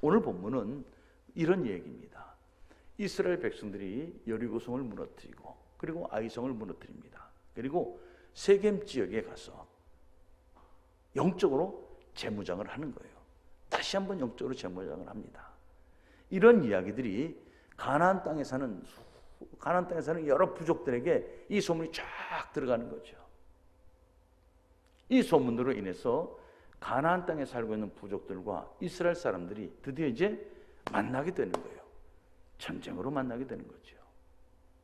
오늘 본문은 이런 얘기입니다. 이스라엘 백성들이 여리고성을 무너뜨리고 그리고 아이성을 무너뜨립니다. 그리고 세겜 지역에 가서 영적으로 재무장을 하는 거예요. 다시 한번 영적으로 재무장을 합니다. 이런 이야기들이 가나안 땅에 사는 여러 부족들에게 이 소문이 쫙 들어가는 거죠. 이 소문으로 인해서 가나안 땅에 살고 있는 부족들과 이스라엘 사람들이 드디어 이제 만나게 되는 거예요. 전쟁으로 만나게 되는 거죠.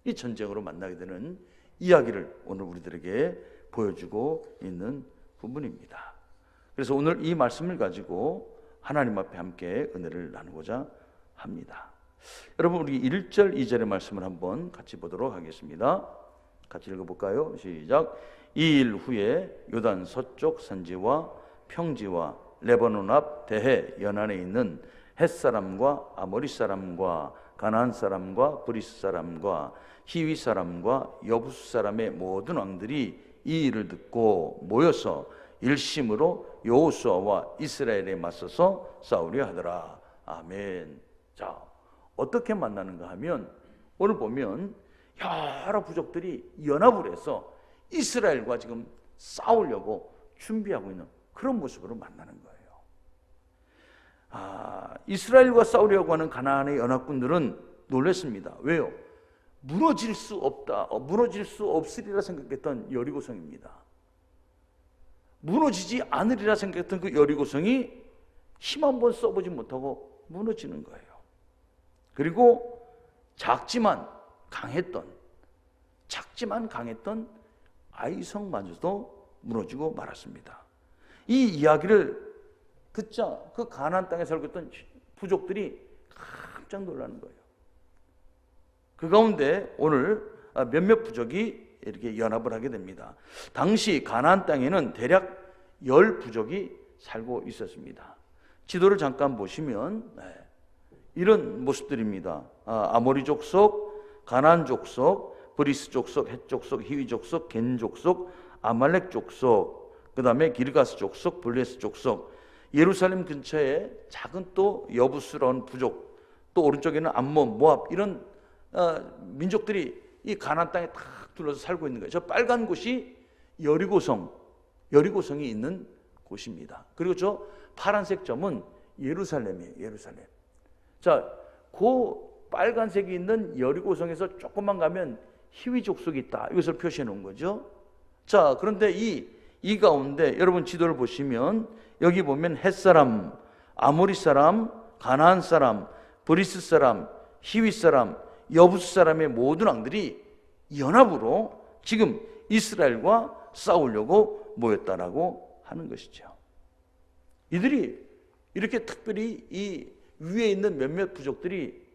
이 전쟁으로 만나게 되는 이야기를 오늘 우리들에게 보여주고 있는 부분입니다. 그래서 오늘 이 말씀을 가지고 하나님 앞에 함께 은혜를 나누고자 합니다. 여러분, 우리 1절 2절의 말씀을 한번 같이 보도록 하겠습니다. 같이 읽어볼까요? 시작. 이 일 후에 요단 서쪽 산지와 평지와 레바논 앞 대해 연안에 있는 헷사람과 아모리 사람과 가나안 사람과 브리스 사람과 히위 사람과 여부스 사람의 모든 왕들이 이 일을 듣고 모여서 일심으로 여호수아와 이스라엘에 맞서서 싸우려 하더라. 아멘. 자, 어떻게 만나는가 하면 오늘 보면 여러 부족들이 연합을 해서 이스라엘과 지금 싸우려고 준비하고 있는 그런 모습으로 만나는 거예요. 이스라엘과 싸우려고 하는 가나안의 연합군들은 놀랐습니다. 왜요? 무너질 수 없다, 무너질 수 없으리라 생각했던 여리고성입니다. 무너지지 않으리라 생각했던 그 여리고성이 힘 한번 써보지 못하고 무너지는 거예요. 그리고 작지만 강했던 아이성마저도 무너지고 말았습니다. 이 이야기를 듣자 그 가나안 땅에 살고 있던 부족들이 깜짝 놀라는 거예요. 그 가운데 오늘 몇몇 부족이 이렇게 연합을 하게 됩니다. 당시 가나안 땅에는 대략 10부족이 살고 있었습니다. 지도를 잠깐 보시면 이런 모습들입니다. 아모리 족속, 가나안 족속, 브리스 족속, 헷 족속, 히위 족속, 겐 족속, 아말렉 족속, 그 다음에 기르가스 족속, 블레스 족속, 예루살렘 근처에 작은 또 여부스러운 부족, 또 오른쪽에는 암몬, 모압 이런 민족들이 이 가나안 땅에 탁 둘러서 살고 있는 거예요. 저 빨간 곳이 여리고성이 있는 곳입니다. 그리고 저 파란색 점은 예루살렘이에요. 예루살렘. 자, 그 빨간색이 있는 여리고성에서 조금만 가면 히위 족속이 있다. 이것을 표시해 놓은 거죠. 자, 그런데 이 가운데 여러분 지도를 보시면 여기 보면 헷사람, 아모리 사람, 가나안 사람, 브리스 사람, 히위 사람, 여부스 사람의 모든 왕들이 연합으로 지금 이스라엘과 싸우려고 모였다라고 하는 것이죠. 이들이 이렇게 특별히 이 위에 있는 몇몇 부족들이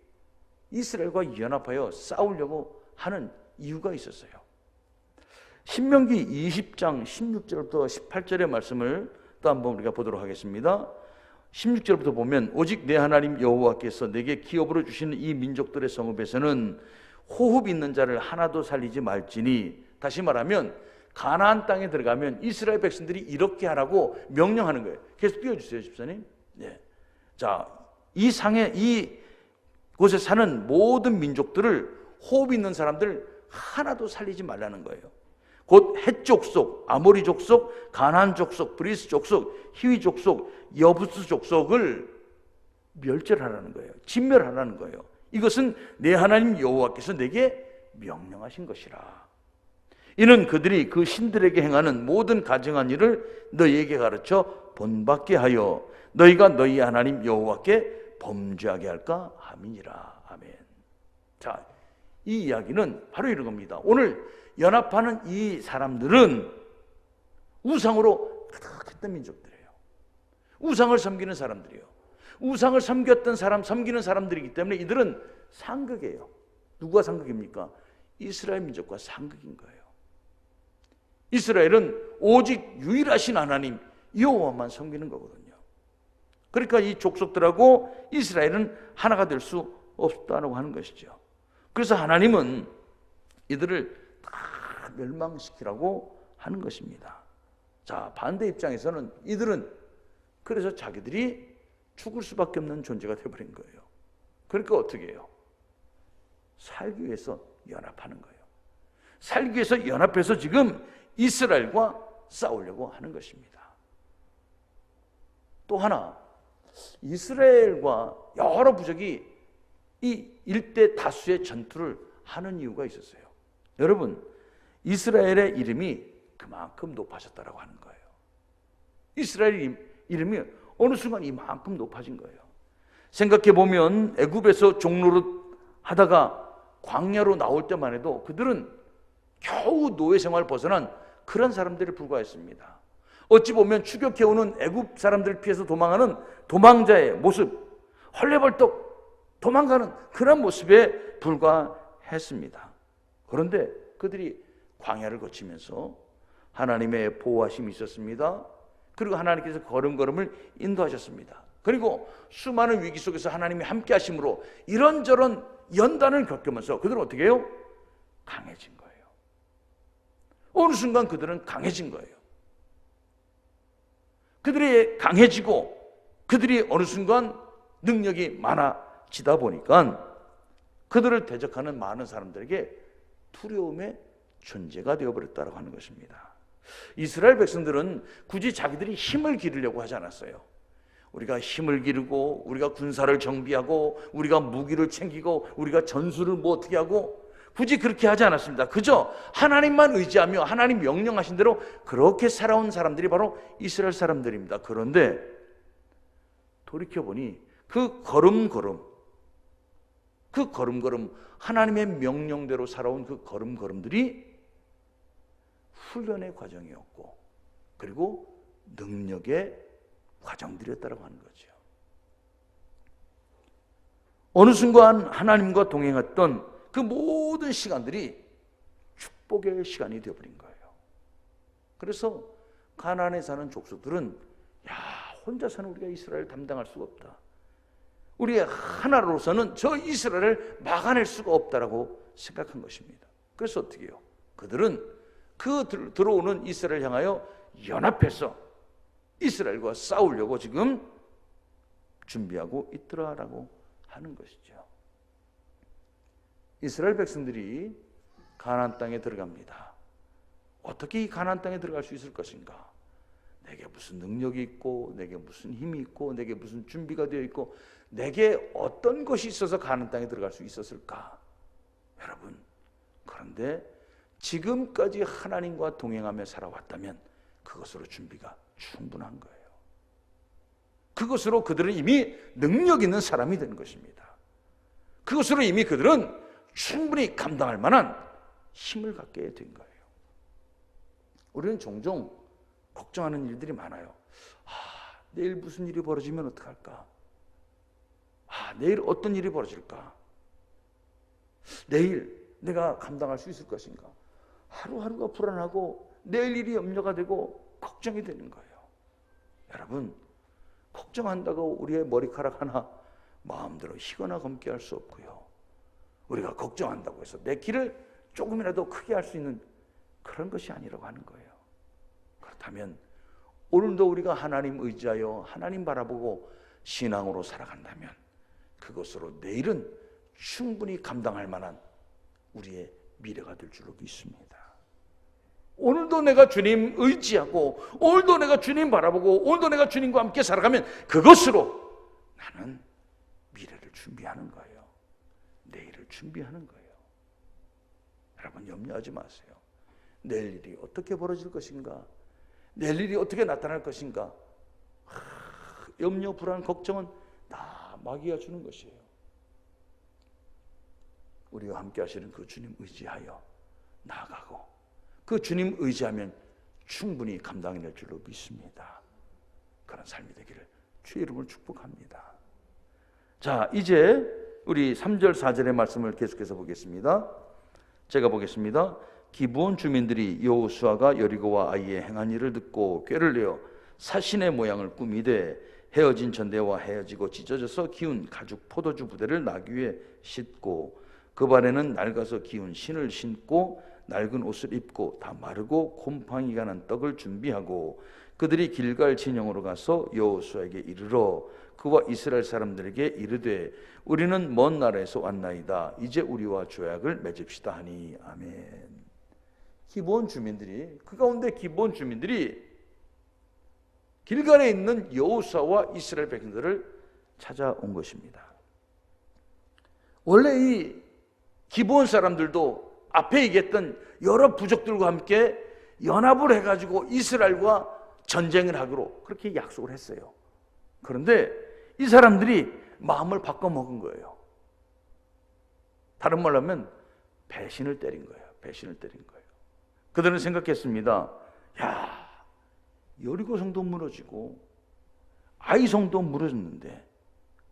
이스라엘과 연합하여 싸우려고 하는 이유가 있었어요. 신명기 20장 16절부터 18절의 말씀을 또 한번 우리가 보도록 하겠습니다. 16절부터 보면 오직 내 하나님 여호와께서 내게 기업으로 주시는 이 민족들의 성읍에서는 호흡 있는 자를 하나도 살리지 말지니, 다시 말하면 가나안 땅에 들어가면 이스라엘 백성들이 이렇게 하라고 명령하는 거예요. 계속 띄워주세요, 집사님. 네. 자, 이 곳에 사는 모든 민족들을 호흡 있는 사람들 하나도 살리지 말라는 거예요. 곧 헷 족속, 아모리 족속, 가나안 족속, 브리스 족속, 히위 족속, 여부스 족속을 멸절하라는 거예요. 진멸하라는 거예요. 이것은 내 하나님 여호와께서 내게 명령하신 것이라. 이는 그들이 그 신들에게 행하는 모든 가증한 일을 너희에게 가르쳐 본받게 하여 너희가 너희 하나님 여호와께 범죄하게 할까 함이니라. 아멘. 자, 이 이야기는 바로 이런 겁니다. 오늘 연합하는 이 사람들은 우상으로 가득했던 민족들이에요. 우상을 섬기는 사람들이에요. 우상을 섬겼던 섬기는 사람들이기 때문에 이들은 상극이에요. 누가 상극입니까? 이스라엘 민족과 상극인 거예요. 이스라엘은 오직 유일하신 하나님 여호와만 섬기는 거거든요. 그러니까 이 족속들하고 이스라엘은 하나가 될 수 없다고 하는 것이죠. 그래서 하나님은 이들을 다 멸망시키라고 하는 것입니다. 자, 반대 입장에서는 이들은 그래서 자기들이 죽을 수밖에 없는 존재가 되어버린 거예요. 그러니까 어떻게 해요? 살기 위해서 연합하는 거예요. 살기 위해서 연합해서 지금 이스라엘과 싸우려고 하는 것입니다. 또 하나, 이스라엘과 여러 부족이 이 일대 다수의 전투를 하는 이유가 있었어요. 여러분, 이스라엘의 이름이 그만큼 높아졌다고 하는 거예요. 이스라엘 이름이 어느 순간 이만큼 높아진 거예요. 생각해 보면 애굽에서 종노릇 하다가 광야로 나올 때만 해도 그들은 겨우 노예 생활 벗어난 그런 사람들에 불과했습니다. 어찌 보면 추격해오는 애굽 사람들을 피해서 도망하는 도망자의 모습, 헐레벌떡 도망가는 그런 모습에 불과했습니다. 그런데 그들이 광야를 거치면서 하나님의 보호하심이 있었습니다. 그리고 하나님께서 걸음걸음을 인도하셨습니다. 그리고 수많은 위기 속에서 하나님이 함께 하심으로 이런저런 연단을 겪으면서 그들은 어떻게 해요? 강해진 거예요. 어느 순간 그들은 강해진 거예요. 그들이 강해지고 그들이 어느 순간 능력이 많아지다 보니까 그들을 대적하는 많은 사람들에게 두려움의 존재가 되어버렸다고 하는 것입니다. 이스라엘 백성들은 굳이 자기들이 힘을 기르려고 하지 않았어요. 우리가 힘을 기르고 우리가 군사를 정비하고 우리가 무기를 챙기고 우리가 전술을 뭐 어떻게 하고 굳이 그렇게 하지 않았습니다. 그저 하나님만 의지하며 하나님 명령하신 대로 그렇게 살아온 사람들이 바로 이스라엘 사람들입니다. 그런데 돌이켜보니 그 걸음걸음 하나님의 명령대로 살아온 그 걸음걸음들이 훈련의 과정이었고 그리고 능력의 과정들이었다고 하는 거죠. 어느 순간 하나님과 동행했던 그 모든 시간들이 축복의 시간이 되어버린 거예요. 그래서 가나안에 사는 족속들은 혼자서는 우리가 이스라엘을 담당할 수가 없다. 우리 하나로서는 저 이스라엘을 막아낼 수가 없다라고 생각한 것입니다. 그래서 어떻게 해요? 그들은 그 들어오는 이스라엘 향하여 연합해서 이스라엘과 싸우려고 지금 준비하고 있더라라고 하는 것이죠. 이스라엘 백성들이 가나안 땅에 들어갑니다. 어떻게 이 가나안 땅에 들어갈 수 있을 것인가? 내게 무슨 능력이 있고 내게 무슨 힘이 있고 내게 무슨 준비가 되어 있고 내게 어떤 것이 있어서 가나안 땅에 들어갈 수 있었을까? 여러분, 그런데 지금까지 하나님과 동행하며 살아왔다면 그것으로 준비가 충분한 거예요. 그것으로 그들은 이미 능력 있는 사람이 된 것입니다. 그것으로 이미 그들은 충분히 감당할 만한 힘을 갖게 된 거예요. 우리는 종종 걱정하는 일들이 많아요. 내일 무슨 일이 벌어지면 어떡할까? 내일 어떤 일이 벌어질까? 내일 내가 감당할 수 있을 것인가? 하루하루가 불안하고 내일 일이 염려가 되고 걱정이 되는 거예요. 여러분, 걱정한다고 우리의 머리카락 하나 마음대로 희거나 검게 할 수 없고요. 우리가 걱정한다고 해서 내 길을 조금이라도 크게 할 수 있는 그런 것이 아니라고 하는 거예요. 그렇다면 오늘도 우리가 하나님 의지하여 하나님 바라보고 신앙으로 살아간다면 그것으로 내일은 충분히 감당할 만한 우리의 미래가 될 줄로 믿습니다. 오늘도 내가 주님 의지하고 오늘도 내가 주님 바라보고 오늘도 내가 주님과 함께 살아가면 그것으로 나는 미래를 준비하는 거예요. 내일을 준비하는 거예요. 여러분, 염려하지 마세요. 내일 일이 어떻게 벌어질 것인가? 내일 일이 어떻게 나타날 것인가? 염려, 불안, 걱정은 다 마귀가 주는 것이에요. 우리와 함께 하시는 그 주님 의지하여 나아가고 그 주님 의지하면 충분히 감당해낼 줄로 믿습니다. 그런 삶이 되기를 주의 이름으로 축복합니다. 자, 이제 우리 3절 4절의 말씀을 계속해서 보겠습니다. 제가 보겠습니다. 기브온 주민들이 여호수아가 여리고와 아이의 행한 일을 듣고 꾀를 내어 사신의 모양을 꾸미되 헤어진 전대와 헤어지고 찢어져서 기운 가죽 포도주 부대를 나귀 위에 싣고 그 발에는 낡아서 기운 신을 신고 낡은 옷을 입고 다 마르고 곰팡이가 난 떡을 준비하고 그들이 길갈 진영으로 가서 여호수아에게 이르러 그와 이스라엘 사람들에게 이르되 우리는 먼 나라에서 왔나이다. 이제 우리와 조약을 맺읍시다 하니. 아멘. 기브온 주민들이, 그 가운데 기브온 주민들이 길갈에 있는 여호수아와 이스라엘 백성들을 찾아온 것입니다. 원래 이 기브온 사람들도 앞에 얘기했던 여러 부족들과 함께 연합을 해가지고 이스라엘과 전쟁을 하기로 그렇게 약속을 했어요. 그런데 이 사람들이 마음을 바꿔먹은 거예요. 다른 말로 하면 배신을 때린 거예요. 배신을 때린 거예요. 그들은 생각했습니다. 야, 여리고 성도 무너지고 아이 성도 무너졌는데,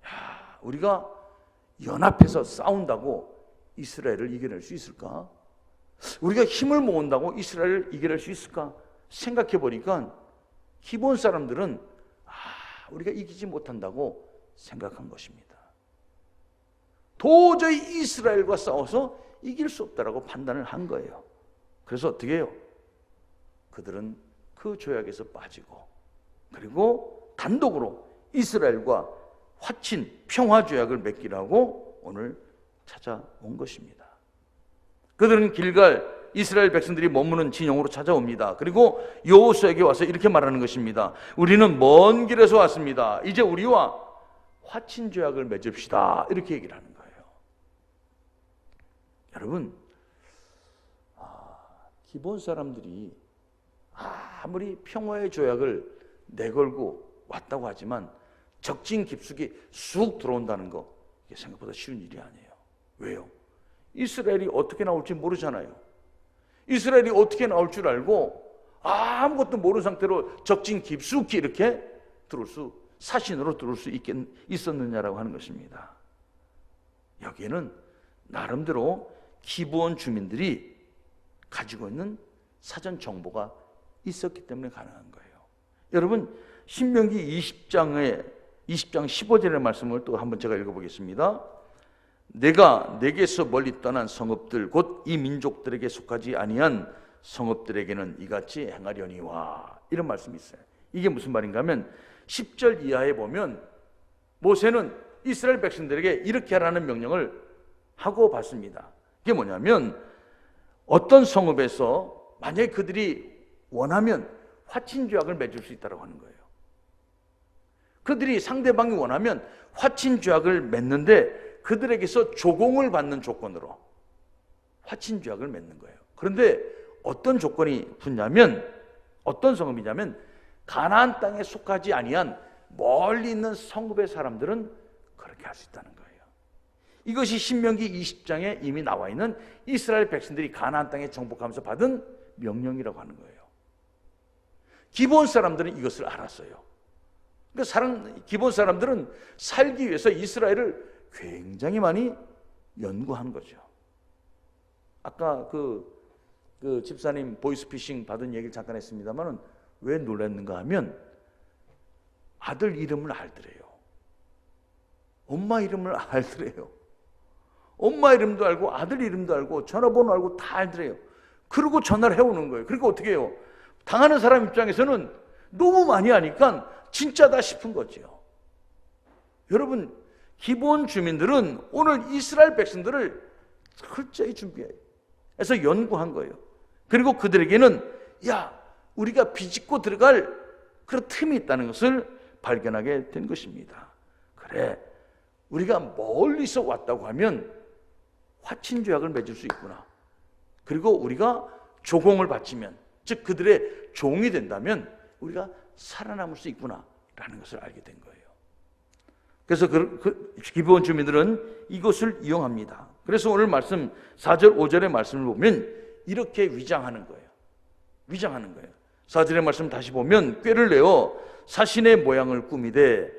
야, 우리가 연합해서 싸운다고 이스라엘을 이겨낼 수 있을까? 우리가 힘을 모은다고 이스라엘을 이겨낼 수 있을까? 생각해 보니까 기본 사람들은 우리가 이기지 못한다고 생각한 것입니다. 도저히 이스라엘과 싸워서 이길 수 없다라고 판단을 한 거예요. 그래서 어떻게 해요? 그들은 그 조약에서 빠지고, 그리고 단독으로 이스라엘과 화친 평화 조약을 맺기라고 오늘 찾아온 것입니다. 그들은 길갈 이스라엘 백성들이 머무는 진영으로 찾아옵니다. 그리고 여호수아에게 와서 이렇게 말하는 것입니다. 우리는 먼 길에서 왔습니다. 이제 우리와 화친 조약을 맺읍시다. 이렇게 얘기를 하는 거예요. 여러분, 기본 사람들이 아무리 평화의 조약을 내걸고 왔다고 하지만 적진 깊숙이 쑥 들어온다는 거, 이게 생각보다 쉬운 일이 아니에요. 왜요? 이스라엘이 어떻게 나올지 모르잖아요. 이스라엘이 어떻게 나올 줄 알고 아무것도 모르는 상태로 적진 깊숙이 이렇게 사신으로 들어올 수 있었느냐라고 하는 것입니다. 여기에는 나름대로 기브온 주민들이 가지고 있는 사전 정보가 있었기 때문에 가능한 거예요. 여러분, 신명기 20장 15절의 말씀을 또 한번 제가 읽어보겠습니다. 내가 내게서 멀리 떠난 성읍들 곧 이 민족들에게 속하지 아니한 성읍들에게는 이같이 행하려니와, 이런 말씀이 있어요. 이게 무슨 말인가 하면 10절 이하에 보면 모세는 이스라엘 백성들에게 이렇게 하라는 명령을 하고 받습니다. 이게 뭐냐면 어떤 성읍에서 만약에 그들이 원하면 화친 조약을 맺을 수 있다고 하는 거예요. 그들이 상대방이 원하면 화친 조약을 맺는데 그들에게서 조공을 받는 조건으로 화친 조약을 맺는 거예요. 그런데 어떤 조건이 붙냐면, 어떤 성읍이냐면 가나안 땅에 속하지 아니한 멀리 있는 성읍의 사람들은 그렇게 할 수 있다는 거예요. 이것이 신명기 20장에 이미 나와 있는 이스라엘 백성들이 가나안 땅에 정복하면서 받은 명령이라고 하는 거예요. 기본 사람들은 이것을 알았어요. 그러니까 기본 사람들은 살기 위해서 이스라엘을 굉장히 많이 연구한 거죠. 아까 그 집사님 보이스피싱 받은 얘기를 잠깐 했습니다만 왜 놀랐는가 하면 아들 이름을 알더래요. 엄마 이름을 알더래요. 엄마 이름도 알고 아들 이름도 알고 전화번호 알고 다 알더래요. 그리고 전화를 해오는 거예요. 그러니까 어떻게 해요? 당하는 사람 입장에서는 너무 많이 하니까 진짜다 싶은 거죠. 여러분, 기본 주민들은 오늘 이스라엘 백성들을 철저히 준비해서 연구한 거예요. 그리고 그들에게는 우리가 비집고 들어갈 그런 틈이 있다는 것을 발견하게 된 것입니다. 그래, 우리가 멀리서 왔다고 하면 화친 조약을 맺을 수 있구나. 그리고 우리가 조공을 바치면, 즉 그들의 종이 된다면 우리가 살아남을 수 있구나 라는 것을 알게 된 거예요. 그래서 기브온 주민들은 이것을 이용합니다. 그래서 오늘 말씀 4절 5절의 말씀을 보면 이렇게 위장하는 거예요. 4절의 말씀 다시 보면 꾀를 내어 사신의 모양을 꾸미되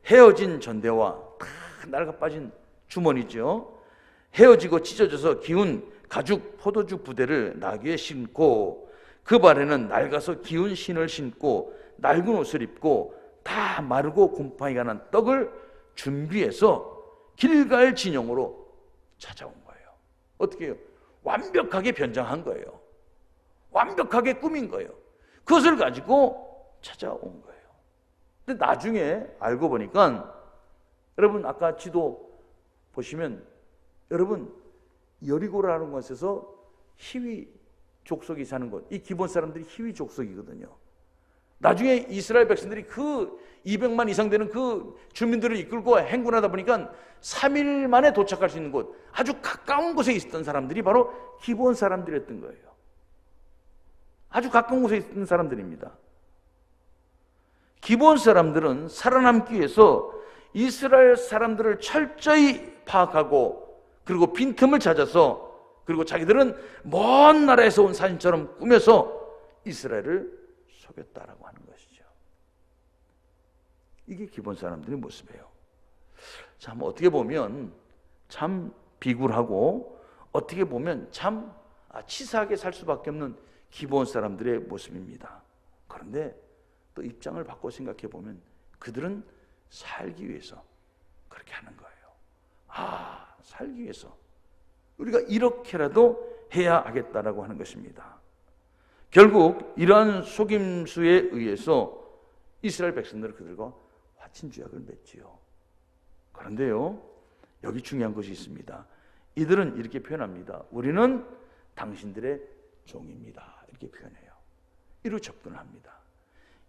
헤어진 전대와 다 낡아빠진 주머니죠. 헤어지고 찢어져서 기운 가죽 포도주 부대를 나귀에 신고 그 발에는 낡아서 기운 신을 신고 낡은 옷을 입고 다 마르고 곰팡이가 난 떡을 준비해서 길갈 진영으로 찾아온 거예요. 어떻게 해요? 완벽하게 변장한 거예요. 완벽하게 꾸민 거예요. 그것을 가지고 찾아온 거예요. 근데 나중에 알고 보니까 여러분 아까 지도 보시면 여러분 여리고라는 곳에서 히위 족속이 사는 곳, 이 기본 사람들이 히위 족속이거든요. 나중에 이스라엘 백성들이 그 200만 이상 되는 그 주민들을 이끌고 행군하다 보니까 3일 만에 도착할 수 있는 곳, 아주 가까운 곳에 있었던 사람들이 바로 기본 사람들이었던 거예요. 아주 가까운 곳에 있었던 사람들입니다. 기본 사람들은 살아남기 위해서 이스라엘 사람들을 철저히 파악하고 그리고 빈틈을 찾아서 그리고 자기들은 먼 나라에서 온 사신처럼 꾸며서 이스라엘을 속였다라고 하는 것이죠. 이게 기본 사람들의 모습이에요. 참 어떻게 보면 참 비굴하고 어떻게 보면 참 치사하게 살 수밖에 없는 기본 사람들의 모습입니다. 그런데 또 입장을 바꿔 생각해 보면 그들은 살기 위해서 그렇게 하는 거예요. 살기 위해서 우리가 이렇게라도 해야 하겠다라고 하는 것입니다. 결국 이러한 속임수에 의해서 이스라엘 백성들은 그들과 화친주약을 맺지요. 그런데요, 여기 중요한 것이 있습니다. 이들은 이렇게 표현합니다. 우리는 당신들의 종입니다. 이렇게 표현해요. 이로 접근을 합니다.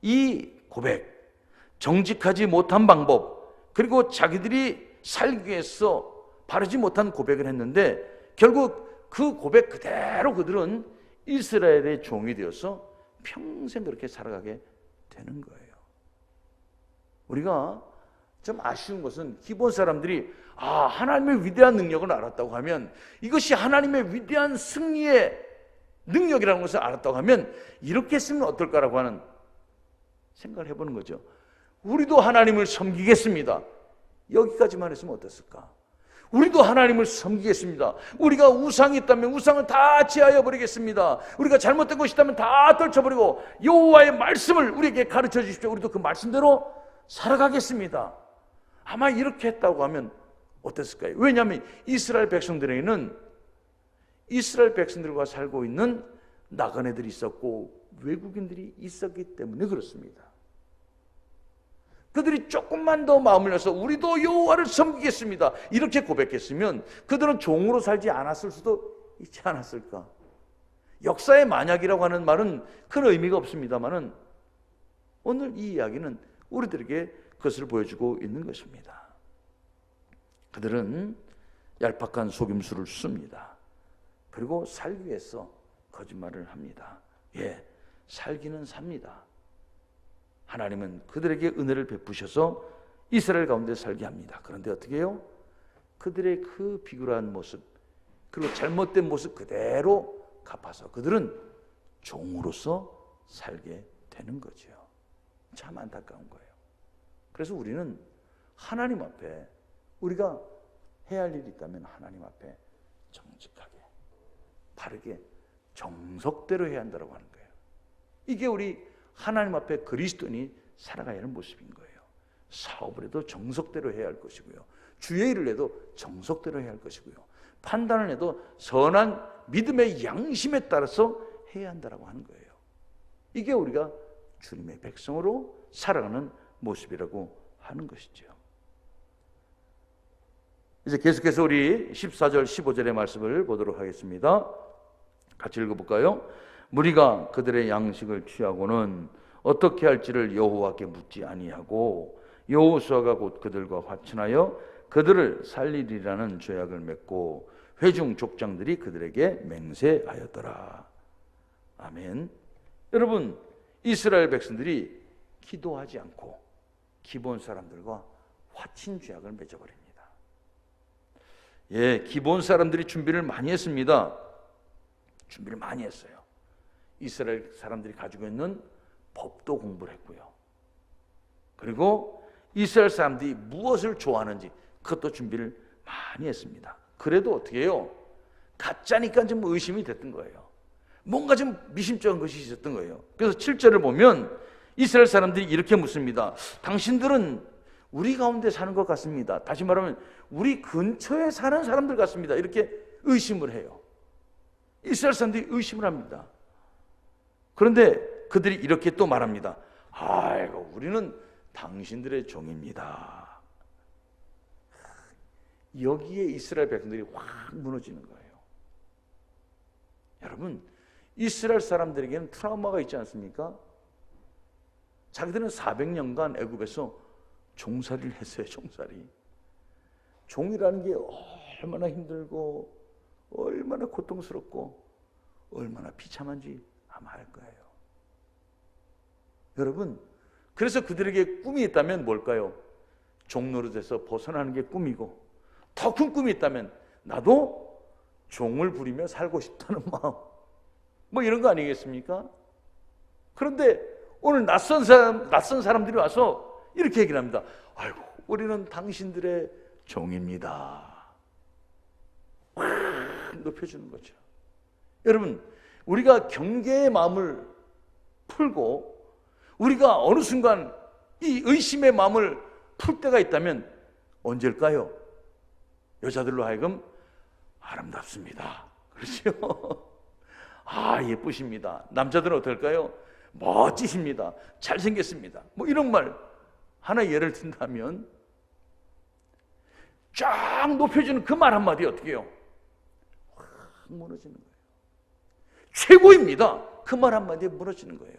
이 고백, 정직하지 못한 방법, 그리고 자기들이 살기 위해서 바르지 못한 고백을 했는데 결국 그 고백 그대로 그들은 이스라엘의 종이 되어서 평생 그렇게 살아가게 되는 거예요. 우리가 좀 아쉬운 것은 기본 사람들이 하나님의 위대한 능력을 알았다고 하면 이것이 하나님의 위대한 승리의 능력이라는 것을 알았다고 하면 이렇게 했으면 어떨까라고 하는 생각을 해보는 거죠. 우리도 하나님을 섬기겠습니다. 여기까지만 했으면 어땠을까? 우리도 하나님을 섬기겠습니다. 우리가 우상이 있다면 우상은 다 제하여 버리겠습니다. 우리가 잘못된 것이 있다면 다 떨쳐버리고 여호와의 말씀을 우리에게 가르쳐 주십시오. 우리도 그 말씀대로 살아가겠습니다. 아마 이렇게 했다고 하면 어땠을까요? 왜냐하면 이스라엘 백성들에게는 이스라엘 백성들과 살고 있는 나그네들이 있었고 외국인들이 있었기 때문에 그렇습니다. 그들이 조금만 더 마음을 내서 우리도 여호와를 섬기겠습니다 이렇게 고백했으면 그들은 종으로 살지 않았을 수도 있지 않았을까? 역사의 만약이라고 하는 말은 큰 의미가 없습니다만은 오늘 이 이야기는 우리들에게 그것을 보여주고 있는 것입니다. 그들은 얄팍한 속임수를 씁니다. 그리고 살기 위해서 거짓말을 합니다. 살기는 삽니다. 하나님은 그들에게 은혜를 베푸셔서 이스라엘 가운데 살게 합니다. 그런데 어떻게 해요? 그들의 그 비굴한 모습 그리고 잘못된 모습 그대로 갚아서 그들은 종으로서 살게 되는 거죠. 참 안타까운 거예요. 그래서 우리는 하나님 앞에 우리가 해야 할 일이 있다면 하나님 앞에 정직하게 바르게 정석대로 해야 한다고 하는 거예요. 이게 우리 하나님 앞에 그리스도인이 살아가야 하는 모습인 거예요. 사업을 해도 정석대로 해야 할 것이고요. 주의 일을 해도 정석대로 해야 할 것이고요. 판단을 해도 선한 믿음의 양심에 따라서 해야 한다고 하는 거예요. 이게 우리가 주님의 백성으로 살아가는 모습이라고 하는 것이죠. 이제 계속해서 우리 14절 15절의 말씀을 보도록 하겠습니다. 같이 읽어볼까요? 무리가 그들의 양식을 취하고는 어떻게 할지를 여호와께 묻지 아니하고 여호수아가 곧 그들과 화친하여 그들을 살리리라는 조약을 맺고 회중 족장들이 그들에게 맹세하였더라. 아멘. 여러분, 이스라엘 백성들이 기도하지 않고 기본 사람들과 화친 조약을 맺어버립니다. 기본 사람들이 준비를 많이 했습니다. 준비를 많이 했어요. 이스라엘 사람들이 가지고 있는 법도 공부를 했고요. 그리고 이스라엘 사람들이 무엇을 좋아하는지 그것도 준비를 많이 했습니다. 그래도 어떻게 해요? 가짜니까 좀 의심이 됐던 거예요. 뭔가 좀 미심쩍은 것이 있었던 거예요. 그래서 7절을 보면 이스라엘 사람들이 이렇게 묻습니다. 당신들은 우리 가운데 사는 것 같습니다. 다시 말하면 우리 근처에 사는 사람들 같습니다. 이렇게 의심을 해요. 이스라엘 사람들이 의심을 합니다. 그런데 그들이 이렇게 또 말합니다. 아이고, 우리는 당신들의 종입니다. 여기에 이스라엘 백성들이 확 무너지는 거예요. 여러분, 이스라엘 사람들에게는 트라우마가 있지 않습니까? 자기들은 400년간 애굽에서 종살이를 했어요. 종살이. 종이라는 게 얼마나 힘들고 얼마나 고통스럽고 얼마나 비참한지 아마 알 거예요. 여러분, 그래서 그들에게 꿈이 있다면 뭘까요? 종노릇에서 벗어나는 게 꿈이고, 더 큰 꿈이 있다면 나도 종을 부리며 살고 싶다는 마음, 뭐 이런 거 아니겠습니까? 그런데 오늘 낯선 사람들이 와서 이렇게 얘기를 합니다. 아이고, 우리는 당신들의 종입니다. 확 높여주는 거죠. 여러분, 우리가 경계의 마음을 풀고 우리가 어느 순간 이 의심의 마음을 풀 때가 있다면 언제일까요? 여자들로 하여금 아름답습니다. 그렇죠? 아, 예쁘십니다. 남자들은 어떨까요? 멋지십니다. 잘생겼습니다. 뭐 이런 말 하나 예를 든다면 쫙 높여주는 그 말 한마디 어떻게 해요? 확 무너지는 거예요. 최고입니다. 그 말 한마디에 무너지는 거예요.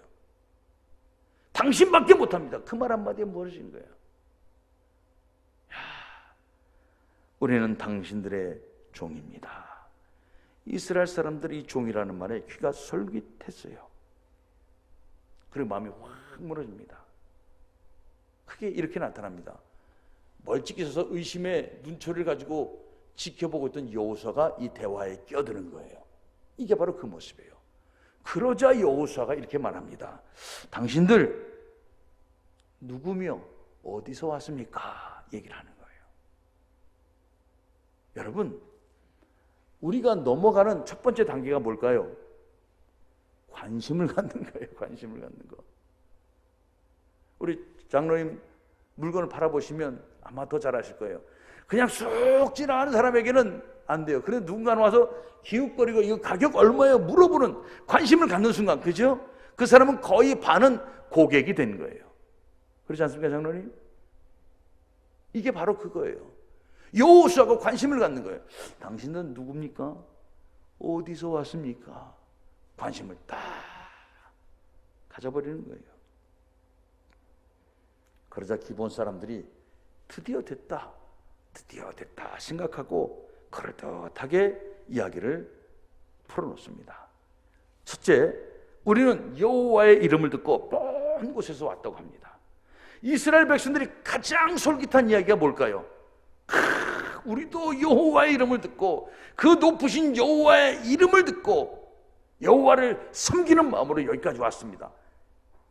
당신밖에 못합니다. 그 말 한마디에 무너지는 거예요. 야, 우리는 당신들의 종입니다. 이스라엘 사람들이 이 종이라는 말에 귀가 솔깃했어요. 그리고 마음이 확 무너집니다. 크게 이렇게 나타납니다. 멀찍이 서서 의심의 눈초리를 가지고 지켜보고 있던 여호수아가 이 대화에 끼어드는 거예요. 이게 바로 그 모습이에요. 그러자 여호수아가 이렇게 말합니다. 당신들 누구며 어디서 왔습니까? 얘기를 하는 거예요. 여러분, 우리가 넘어가는 첫 번째 단계가 뭘까요? 관심을 갖는 거예요. 관심을 갖는 거. 우리 장로님 물건을 팔아보시면 아마 더 잘 아실 거예요. 그냥 쑥 지나가는 사람에게는 안 돼요. 그런데 누군가 와서 기웃거리고 이거 가격 얼마예요? 물어보는 관심을 갖는 순간, 그죠? 그 사람은 거의 반은 고객이 된 거예요. 그렇지 않습니까, 장로님? 이게 바로 그거예요. 여호수아가 관심을 갖는 거예요. 당신은 누굽니까? 어디서 왔습니까? 관심을 딱 가져버리는 거예요. 그러자 기본 사람들이 드디어 됐다 생각하고 그럴듯하게 이야기를 풀어놓습니다. 첫째, 우리는 여호와의 이름을 듣고 먼 곳에서 왔다고 합니다. 이스라엘 백성들이 가장 솔깃한 이야기가 뭘까요? 우리도 여호와의 이름을 듣고 그 높으신 여호와의 이름을 듣고 여호와를 섬기는 마음으로 여기까지 왔습니다.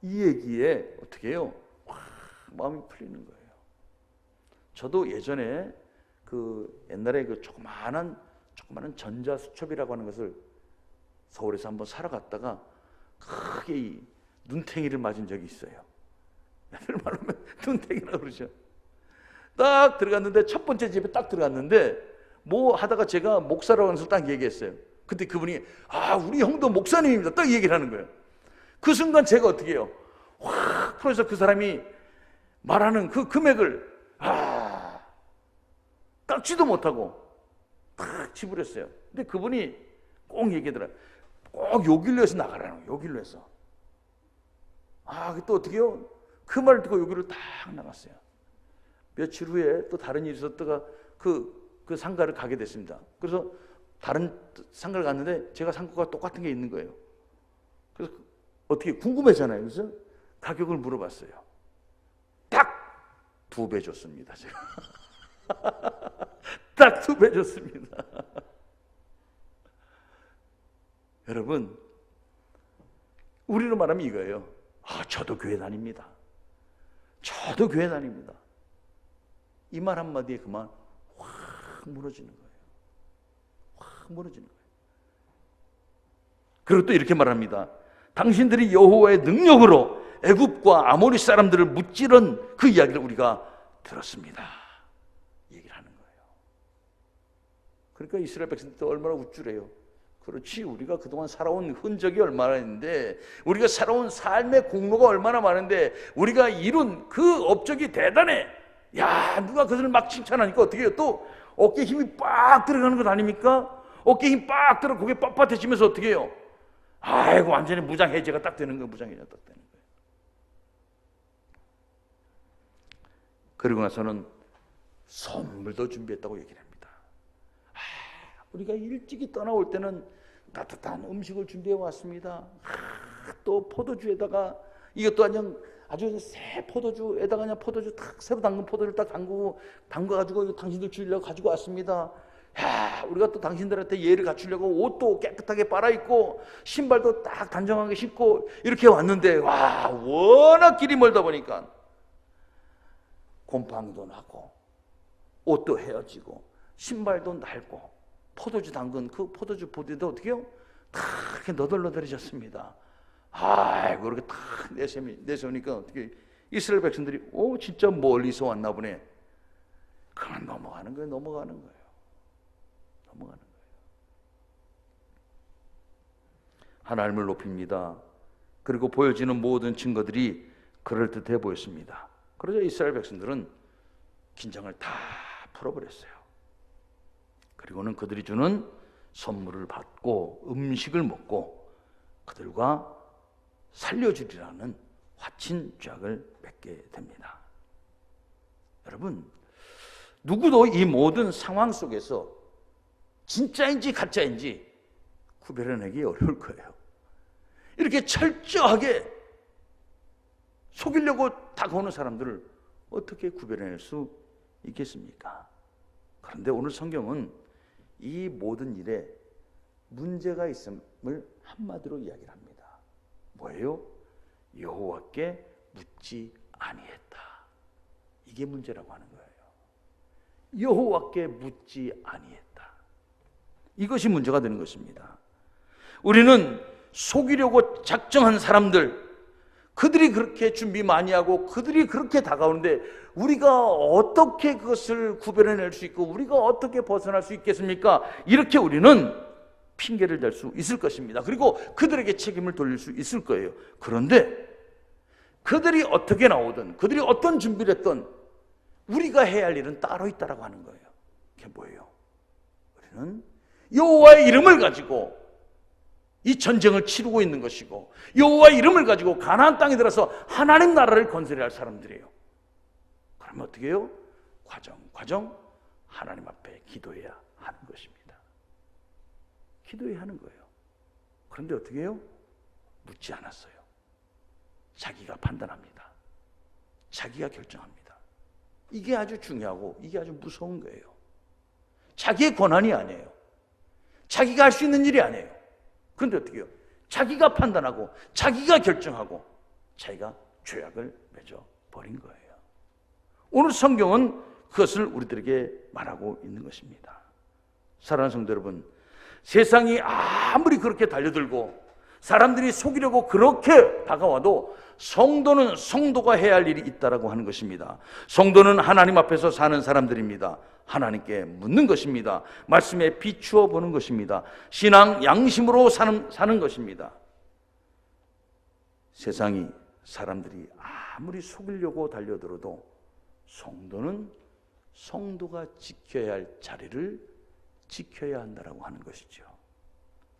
이 얘기에 어떻게 해요? 마음이 풀리는 거예요. 저도 예전에 옛날에 조그마한 전자수첩이라고 하는 것을 서울에서 한번 사러 갔다가 크게 이 눈탱이를 맞은 적이 있어요. 애들 말하면 눈탱이라고 그러죠. 딱 들어갔는데, 첫 번째 집에 딱 들어갔는데 뭐 하다가 제가 목사라고 하는 것을 딱 얘기했어요. 그때 그분이 우리 형도 목사님입니다. 딱 얘기를 하는 거예요. 그 순간 제가 어떻게 해요? 확 풀어서 그 사람이 말하는 그 금액을 깎지도 못하고 딱 지불했어요. 근데 그분이 꼭 얘기하더라고요. 꼭 요 길로 해서 나가라는 거예요. 요 길로 해서. 또 어떻게 해요? 그 말을 듣고 요 길로 딱 나갔어요. 며칠 후에 또 다른 일이 있었다가 그 상가를 가게 됐습니다. 그래서 다른 상가를 갔는데 제가 산 것과 똑같은 게 있는 거예요. 그래서 어떻게 궁금했잖아요. 그래서 가격을 물어봤어요. 딱 2배 줬습니다. 제가. 딱 2배 줬습니다. 여러분, 우리로 말하면 이거예요. 저도 교회 다닙니다. 저도 교회 다닙니다. 이 말 한마디에 그만 확 무너지는 거예요. 확 무너지는 거예요. 그리고 또 이렇게 말합니다. 당신들이 여호와의 능력으로 애굽과 아모리 사람들을 무찌른 그 이야기를 우리가 들었습니다. 얘기를 하는 거예요. 그러니까 이스라엘 백성들도 얼마나 우쭐해요. 그렇지, 우리가 그동안 살아온 흔적이 얼마나 있는데, 우리가 살아온 삶의 공로가 얼마나 많은데, 우리가 이룬 그 업적이 대단해. 야, 누가 그것을 막 칭찬하니까 어떻게 해요? 또 어깨에 힘이 빡 들어가는 것 아닙니까? 어깨에 힘 빡 들어 고개 빳빳해지면서 어떻게 해요? 아이고, 완전히 무장해제가 딱 되는 거예요. 무장해제가 딱 되는 거예요. 그리고 나서는 선물도 준비했다고 얘기를 합니다. 우리가 일찍이 떠나올 때는 따뜻한 음식을 준비해 왔습니다. 또 포도주에다가, 이것도 아주 새 포도주에다가 그냥 포도주 탁 새로 담근 포도를 딱 담가가지고 당신들 주려고 가지고 왔습니다. 야, 우리가 또 당신들한테 예를 갖추려고 옷도 깨끗하게 빨아입고 신발도 딱 단정하게 신고 이렇게 왔는데, 와, 워낙 길이 멀다 보니까 곰팡이도 나고 옷도 헤어지고 신발도 낡고 포도주 담근 그 포도주 보드도 어떻게 해요? 다 이렇게 너덜너덜해졌습니다. 아이고, 그렇게 탁 내세우니까 어떻게 이스라엘 백성들이 진짜 멀리서 왔나 보네. 그만 넘어가는 거예요. 넘어가는 거예요. 하나님을 높입니다. 그리고 보여지는 모든 증거들이 그럴듯해 보였습니다. 그러자 이스라엘 백성들은 긴장을 다 풀어버렸어요. 그리고는 그들이 주는 선물을 받고 음식을 먹고 그들과 살려주리라는 화친 죄악을 맺게 됩니다. 여러분, 누구도 이 모든 상황 속에서 진짜인지 가짜인지 구별해내기 어려울 거예요. 이렇게 철저하게 속이려고 다가오는 사람들을 어떻게 구별해낼 수 있겠습니까? 그런데 오늘 성경은 이 모든 일에 문제가 있음을 한마디로 이야기를 합니다. 뭐예요? 여호와께 묻지 아니했다. 이게 문제라고 하는 거예요. 여호와께 묻지 아니했다. 이것이 문제가 되는 것입니다. 우리는 속이려고 작정한 사람들, 그들이 그렇게 준비 많이 하고 그들이 그렇게 다가오는데 우리가 어떻게 그것을 구별해낼 수 있고 우리가 어떻게 벗어날 수 있겠습니까? 이렇게 우리는 핑계를 댈 수 있을 것입니다. 그리고 그들에게 책임을 돌릴 수 있을 거예요. 그런데 그들이 어떻게 나오든 그들이 어떤 준비를 했든 우리가 해야 할 일은 따로 있다라고 하는 거예요. 그게 뭐예요? 우리는 여호와의 이름을 가지고 이 전쟁을 치르고 있는 것이고 여호와의 이름을 가지고 가나안 땅에 들어서 하나님 나라를 건설해야 할 사람들이에요. 그러면 어떻게 해요? 과정 하나님 앞에 기도해야 하는 것입니다. 기도해야 하는 거예요. 그런데 어떻게 해요? 묻지 않았어요. 자기가 판단합니다. 자기가 결정합니다. 이게 아주 중요하고 이게 아주 무서운 거예요. 자기의 권한이 아니에요. 자기가 할 수 있는 일이 아니에요. 그런데 어떻게 해요? 자기가 판단하고 자기가 결정하고 자기가 죄악을 맺어버린 거예요. 오늘 성경은 그것을 우리들에게 말하고 있는 것입니다. 사랑하는 성도 여러분, 세상이 아무리 그렇게 달려들고 사람들이 속이려고 그렇게 다가와도 성도는 성도가 해야 할 일이 있다라고 하는 것입니다. 성도는 하나님 앞에서 사는 사람들입니다. 하나님께 묻는 것입니다. 말씀에 비추어 보는 것입니다. 신앙 양심으로 사는 것입니다. 세상이 사람들이 아무리 속이려고 달려들어도 성도는 성도가 지켜야 할 자리를 지켜야 한다라고 하는 것이죠.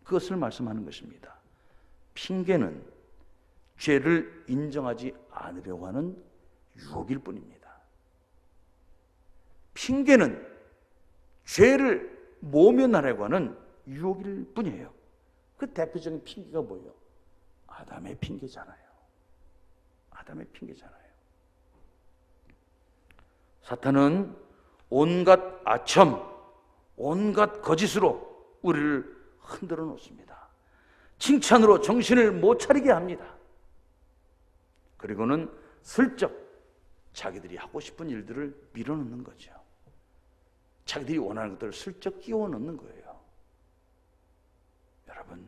그것을 말씀하는 것입니다. 핑계는 죄를 인정하지 않으려고 하는 유혹일 뿐입니다. 핑계는 죄를 모면하려고 하는 유혹일 뿐이에요. 그 대표적인 핑계가 뭐예요? 아담의 핑계잖아요. 아담의 핑계잖아요. 사탄은 온갖 아첨, 온갖 거짓으로 우리를 흔들어 놓습니다. 칭찬으로 정신을 못 차리게 합니다. 그리고는 슬쩍 자기들이 하고 싶은 일들을 밀어넣는 거죠. 자기들이 원하는 것들을 슬쩍 끼워 넣는 거예요. 여러분,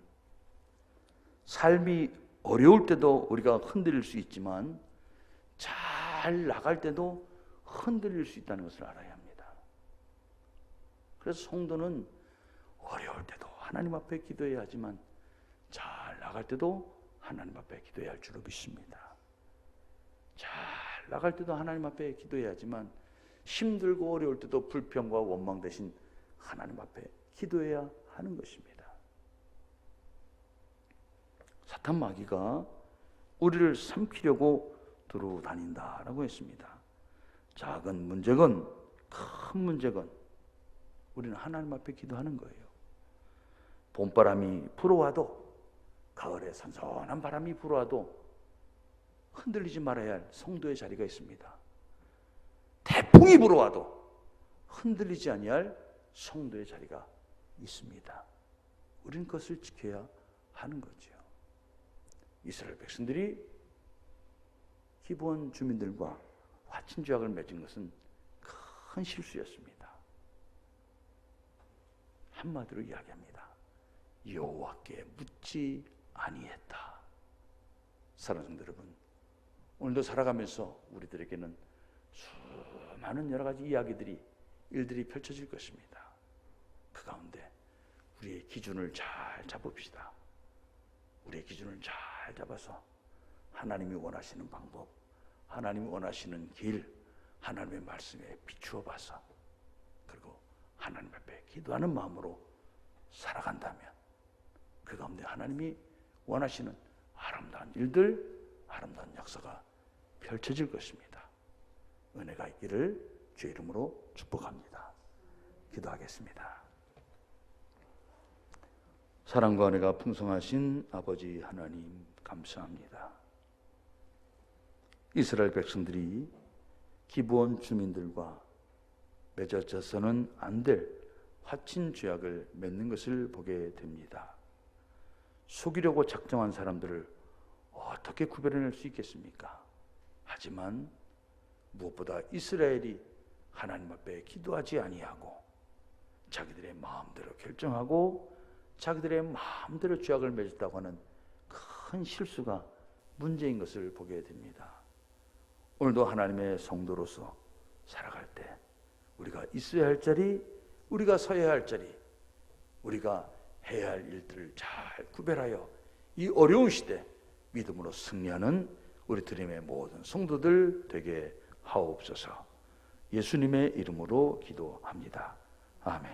삶이 어려울 때도 우리가 흔들릴 수 있지만 잘 나갈 때도 흔들릴 수 있다는 것을 알아야 합니다. 그래서 성도는 어려울 때도 하나님 앞에 기도해야 하지만 잘 나갈 때도 하나님 앞에 기도해야 할 줄로 믿습니다. 잘 나갈 때도 하나님 앞에 기도해야 하지만 힘들고 어려울 때도 불평과 원망 대신 하나님 앞에 기도해야 하는 것입니다. 사탄 마귀가 우리를 삼키려고 두루 다닌다라고 했습니다. 작은 문제건 큰 문제건 우리는 하나님 앞에 기도하는 거예요. 봄바람이 불어와도, 가을에 선선한 바람이 불어와도 흔들리지 말아야 할 성도의 자리가 있습니다. 태풍이 불어와도 흔들리지 아니할 성도의 자리가 있습니다. 우리는 그것을 지켜야 하는 거죠. 이스라엘 백성들이 기브온 주민들과 화친 조약을 맺은 것은 큰 실수였습니다. 한마디로 이야기합니다. 여호와께 묻지 아니했다. 사랑하는 성도 여러분, 오늘도 살아가면서 우리들에게는 수많은 여러 가지 일들이 펼쳐질 것입니다. 그 가운데 우리의 기준을 잘 잡읍시다. 우리의 기준을 잘 잡아서 하나님이 원하시는 방법, 하나님이 원하시는 길, 하나님의 말씀에 비추어 봐서, 그리고 하나님 앞에 기도하는 마음으로 살아간다면 그 가운데 하나님이 원하시는 아름다운 일들, 아름다운 역사가 펼쳐질 것입니다. 은혜가 있기를 주의 이름으로 축복합니다. 기도하겠습니다. 사랑과 은혜가 풍성하신 아버지 하나님, 감사합니다. 이스라엘 백성들이 기브온 주민들과 맺어져서는 안 될 화친 죄악을 맺는 것을 보게 됩니다. 속이려고 작정한 사람들을 어떻게 구별해낼 수 있겠습니까? 하지만 무엇보다 이스라엘이 하나님 앞에 기도하지 아니하고 자기들의 마음대로 결정하고 자기들의 마음대로 죄악을 맺었다고 하는 큰 실수가 문제인 것을 보게 됩니다. 오늘도 하나님의 성도로서 살아갈 때 우리가 있어야 할 자리, 우리가 서야 할 자리, 우리가 해야 할 일들을 잘 구별하여 이 어려운 시대 믿음으로 승리하는 우리 드림의 모든 성도들 되게 하옵소서. 예수님의 이름으로 기도합니다. 아멘.